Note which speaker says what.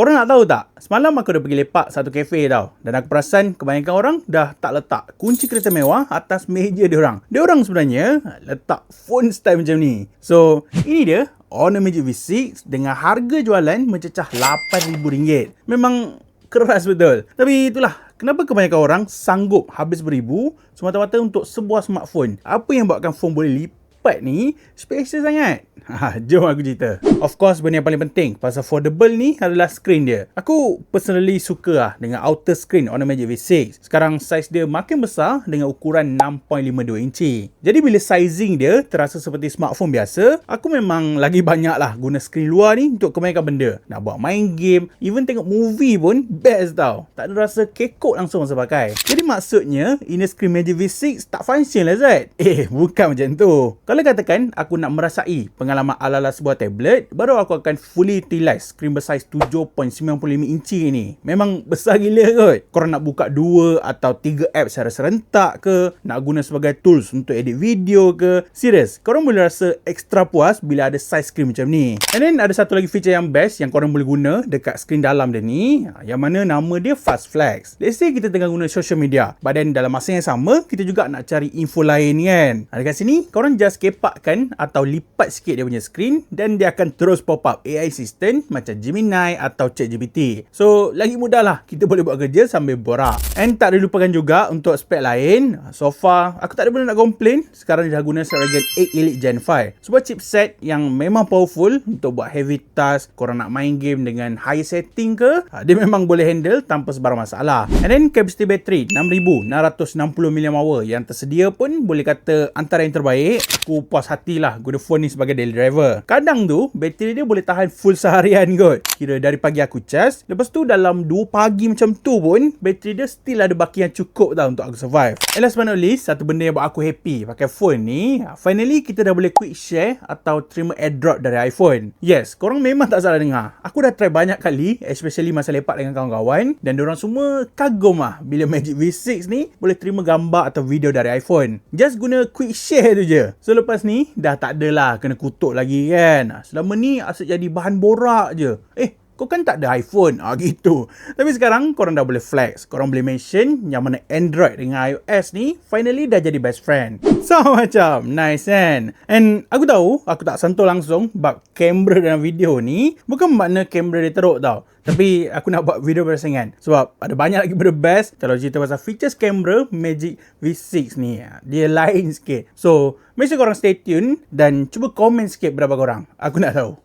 Speaker 1: Korang nak tahu tak? Semalam aku dah pergi lepak satu kafe tau. Dan aku perasan kebanyakan orang dah tak letak kunci kereta mewah atas meja diorang. Diorang sebenarnya letak phone style macam ni. So, ini dia Honor Magic V6 dengan harga jualan mencecah RM8,000. Memang keras betul. Tapi itulah, kenapa kebanyakan orang sanggup habis beribu semata-mata untuk sebuah smartphone? Apa yang buatkan phone boleh lipat ni special sangat? Jom aku cerita. Of course, benda yang paling penting pasal foldable ni adalah screen dia. Aku personally suka lah dengan outer screen Honor Magic V6. Sekarang saiz dia makin besar dengan ukuran 6.52 inci. Jadi bila sizing dia terasa seperti smartphone biasa, aku memang lagi banyak lah guna screen luar ni untuk kebanyakan benda. Nak buat main game, even tengok movie pun best tau. Tak ada rasa kekok langsung masa pakai. Jadi maksudnya inner screen Magic V6 tak function lah Zat? Bukan macam tu. Kalau katakan aku nak merasai pengalaman ala-ala sebuah tablet, baru aku akan fully utilize screen bersaiz 7.95 inci ni. Memang besar gila kot. Korang nak buka 2 atau 3 app secara serentak ke, nak guna sebagai tools untuk edit video ke, serius, korang boleh rasa extra puas bila ada size screen macam ni. And then ada satu lagi feature yang best yang korang boleh guna dekat screen dalam dia ni, yang mana nama dia Fast Flex. Let's say kita tengah guna social media, but then dalam masa yang sama kita juga nak cari info lain kan. Dekat sini korang just kepakkan atau lipat sikit dia punya screen dan dia akan terus pop up AI assistant macam Gemini atau ChatGPT. So lagi mudah lah kita boleh buat kerja sambil borak. And tak dilupakan juga untuk spek lain. So far aku tak ada benda nak komplain. Sekarang dia dah guna Snapdragon 8 Elite Gen 5, sebuah chipset yang memang powerful untuk buat heavy task. Korang nak main game dengan high setting ke, dia memang boleh handle tanpa sebarang masalah. And then capacity battery 6660 mAh yang tersedia pun boleh kata antara yang terbaik. Aku puas hatilah guna phone ni sebagai daily driver. Kadang tu bateri dia boleh tahan full seharian kot. Kira dari pagi aku charge, lepas tu dalam 2 pagi macam tu pun bateri dia still ada baki yang cukup tau untuk aku survive. And last but not least, satu benda yang buat aku happy pakai phone ni, finally kita dah boleh quick share atau terima airdrop dari iPhone. Yes, korang memang tak salah dengar. Aku dah try banyak kali, especially masa lepak dengan kawan-kawan, dan diorang semua kagum lah bila Magic V6 ni boleh terima gambar atau video dari iPhone. Just guna quick share tu je. So lepas ni dah tak adalah kena kutuk lagi kan. Selama ni asyik jadi bahan borak je. Kau kan tak ada iPhone. Gitu. Tapi sekarang korang dah boleh flex. Korang boleh mention yang mana Android dengan iOS ni finally dah jadi best friend. So macam nice kan. And aku tahu aku tak sentuh langsung bab kamera dalam video ni. Bukan makna kamera dia teruk tau. Tapi aku nak buat video berasingan sebab ada banyak lagi benda best. Kalau cerita pasal features kamera Magic V6 ni, dia lain sikit. So make sure korang stay tune dan cuba komen sikit berapa korang. Aku nak tahu.